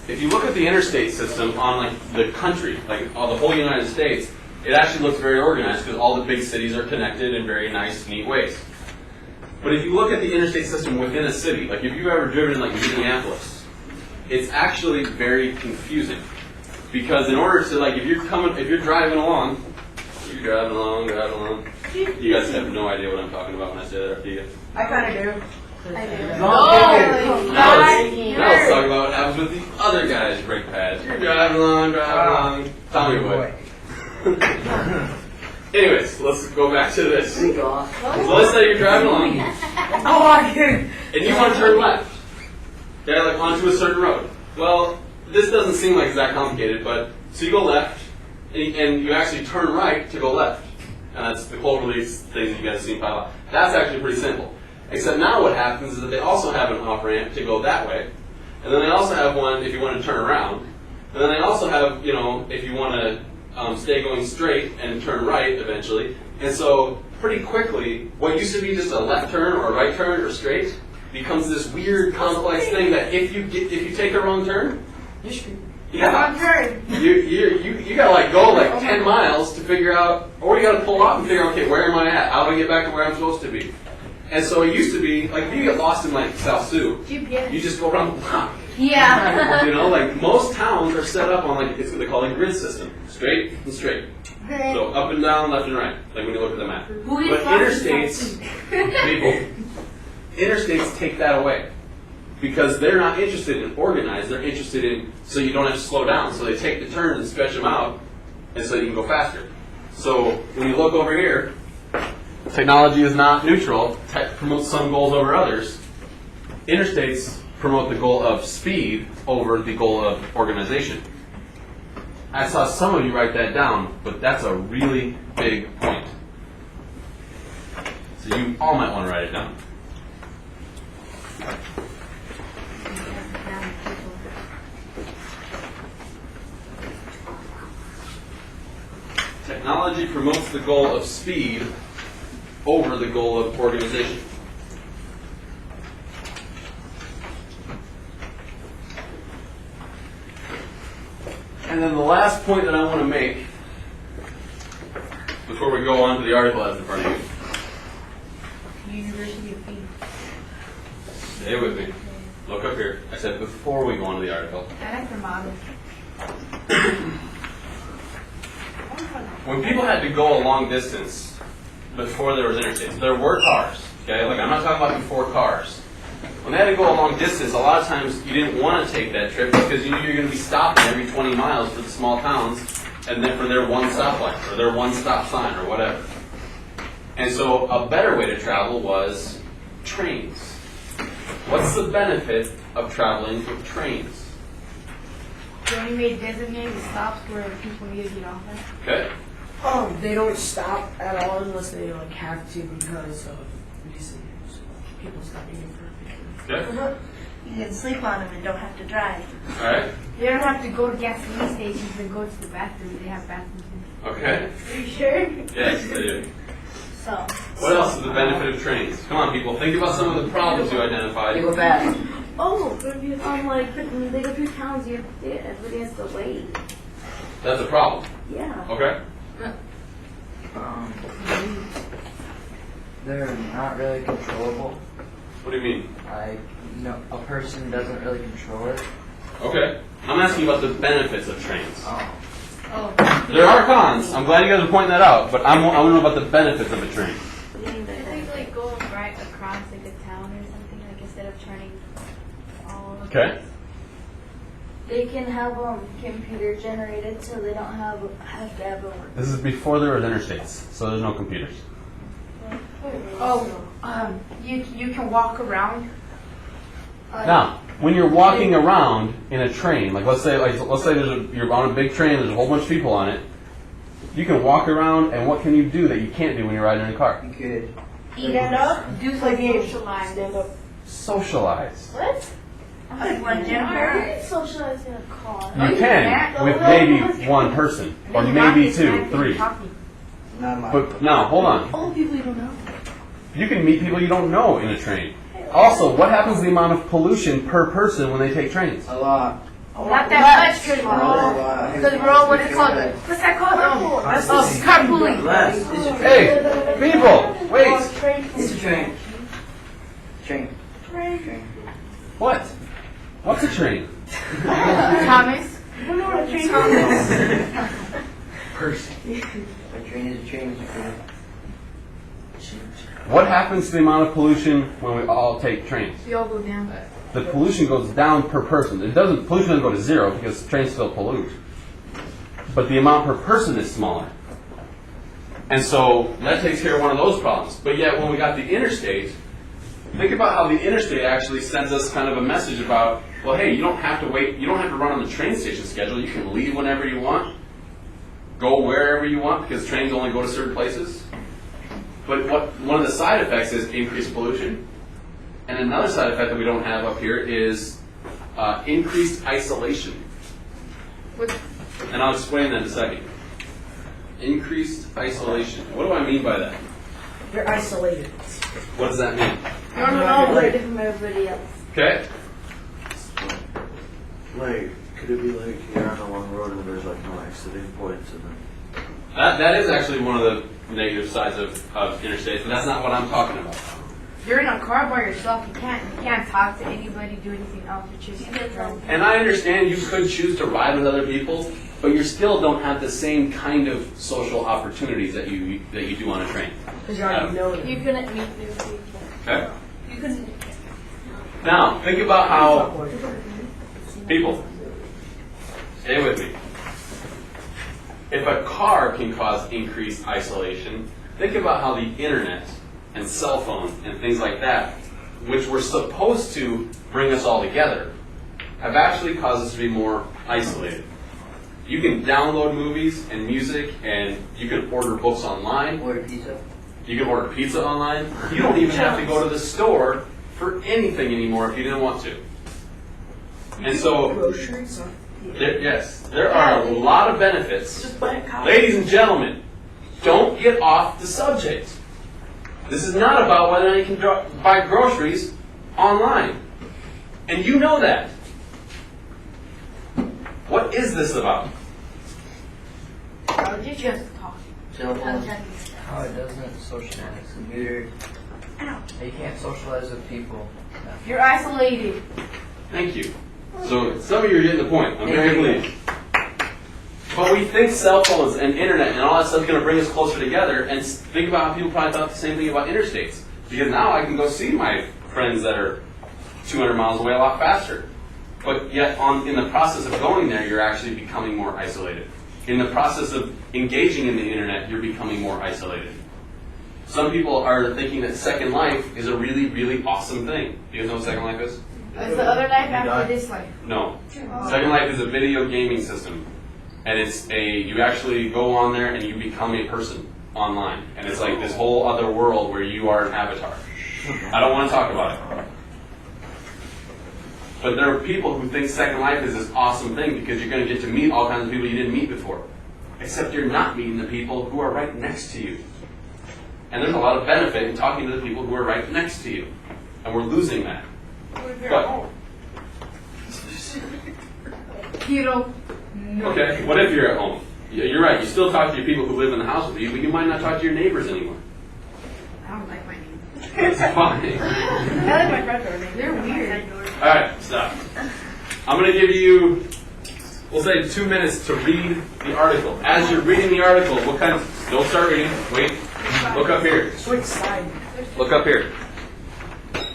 if you look at the interstate system on like the country, like all the whole United States, it actually looks very organized because all the big cities are connected in very nice, neat ways. But if you look at the interstate system within a city, like if you've ever driven in like Minneapolis, it's actually very confusing. Because in order to, like, if you're driving along, you guys have no idea what I'm talking about when I say that, do you? I kind of do. I do. Now let's talk about what happens with the other guy's brake pads. You're driving along, Tell me what. Anyways, let's go back to this. So let's say you're driving along, and you want to turn left. Okay, like onto a certain road. Well, this doesn't seem like it's that complicated, but so you go left, and you actually turn right to go left. And that's the cloverleaf thing that you guys see pile up. That's actually pretty simple. Except now what happens is that they also have an off-ramp to go that way. And then they also have one if you want to turn around. And then they also have, if you want to stay going straight and turn right eventually. And so pretty quickly, what used to be just a left turn or a right turn or straight becomes this weird complex thing that if you take a wrong turn, you gotta like go like 10 miles to figure out, or you gotta pull off and figure out, okay, where am I at? How do I get back to where I'm supposed to be? And so it used to be, like if you get lost in like South Sioux, you just go around the block. Yeah. Like most towns are set up on like, it's what they call a grid system. Straight and straight. So up and down, left and right, like when you look at the map. But interstates take that away. Because they're not interested in organized, they're interested in so you don't have to slow down. So they take the turns and stretch them out, and so you can go faster. So when you look over here, technology is not neutral. Tech promotes some goals over others. Interstates promote the goal of speed over the goal of organization. I saw some of you write that down, but that's a really big point. So you all might want to write it down. Technology promotes the goal of speed over the goal of organization. And then the last point that I want to make before we go on to the article that's in front of you. University of Phoenix. Stay with me. Look up here. I said before we go on to the article. I like the model. When people had to go a long distance before there was interstates, there were cars. Okay, like I'm not talking about before cars. When they had to go a long distance, a lot of times you didn't want to take that trip because you knew you're going to be stopping every 20 miles for the small towns, and then for their one stoplight or their one stop sign or whatever. And so a better way to travel was trains. What's the benefit of traveling with trains? They only made designated stops where people need to get off at. Okay. They don't stop at all unless they like have to because of reasons. People stopping for Okay. You can sleep on them and don't have to drive. All right. They don't have to go to gasoline stations and go to the bathroom. They have bathrooms. Okay. Are you sure? Yes, they do. So. What else is the benefit of trains? Come on, people. Think about some of the problems you identified. They go fast. Like when they go through towns, everybody has to wait. That's a problem. Yeah. Okay. They're not really controllable. What do you mean? Like, a person doesn't really control it. Okay. I'm asking about the benefits of trains. Oh. There are cons. I'm glad you guys are pointing that out, but I want to know about the benefits of a train. They like go right across like a town or something, like instead of turning all over. Okay. They can have computer generated, so they don't have to have a work. This is before there was interstates, so there's no computers. You can walk around. Now, when you're walking around in a train, like let's say you're on a big train, there's a whole bunch of people on it. You can walk around, and what can you do that you can't do when you're riding in a car? You could. Stand up. Do some socialize. Stand up. Socialize. What? Like one Jennifer. Socialize in a car. You can with maybe one person, or maybe two, three. Not my. But now, hold on. All the people you don't know. You can meet people you don't know in a train. Also, what happens to the amount of pollution per person when they take trains? A lot. Not that much, because we're all, what is it called? What's that called? Carpooling. Hey, people, wait. It's a train. Train. What? What's a train? Thomas. Person. A train is a train. What happens to the amount of pollution when we all take trains? We all go down. The pollution goes down per person. Pollution doesn't go to zero because trains still pollute. But the amount per person is smaller. And so that takes care of one of those problems. But yet when we got the interstate, think about how the interstate actually sends us kind of a message about, well, hey, you don't have to wait, you don't have to run on the train station schedule. You can leave whenever you want, go wherever you want, because trains only go to certain places. But one of the side effects is increased pollution. And another side effect that we don't have up here is increased isolation. And I'll explain that in a second. Increased isolation. What do I mean by that? You're isolated. What does that mean? Away from everybody else. Okay? Like, could it be like you're on a long road and there's like no exiting points and then... That is actually one of the negative sides of interstates, but that's not what I'm talking about. You're in a car by yourself. You can't talk to anybody, do anything else. It's just And I understand you could choose to ride with other people, but you still don't have the same kind of social opportunities that you do on a train. Because you already know them. You couldn't meet new people. Okay? You couldn't. Now, think about how people, stay with me. If a car can cause increased isolation, think about how the internet and cell phones and things like that, which were supposed to bring us all together, have actually caused us to be more isolated. You can download movies and music, and you can order books online. Order pizza. You can order pizza online. You don't even have to go to the store for anything anymore if you didn't want to. And so, Groceries. there are a lot of benefits. Just buy a coffee. Ladies and gentlemen, don't get off the subject. This is not about whether or not you can buy groceries online. And you know that. What is this about? you just talk. Cell phone. How it doesn't socialize. It's muted. You can't socialize with people. You're isolated. Thank you. So some of you are getting the point. I'm very pleased. But we think cell phones and internet and all that stuff is going to bring us closer together. And think about how people probably thought the same thing about interstates. Because now I can go see my friends that are 200 miles away a lot faster. But yet, in the process of going there, you're actually becoming more isolated. In the process of engaging in the internet, you're becoming more isolated. Some people are thinking that Second Life is a really, really awesome thing. Do you guys know what Second Life is? It's the other life after this life. No. Second Life is a video gaming system. And you actually go on there and you become a person online. And it's like this whole other world where you are an avatar. I don't want to talk about it. But there are people who think Second Life is this awesome thing because you're going to get to meet all kinds of people you didn't meet before. Except you're not meeting the people who are right next to you. And there's a lot of benefit in talking to the people who are right next to you. And we're losing that. But, You don't know. okay, what if you're at home? You're right, you still talk to your people who live in the house with you, but you might not talk to your neighbors anymore. I don't like my name. It's fine. I like my friends are named. They're weird. Alright, stop. I'm going to give you, we'll say 2 minutes to read the article. As you're reading the article, don't start reading, wait, look up here. Switch side. Look up here.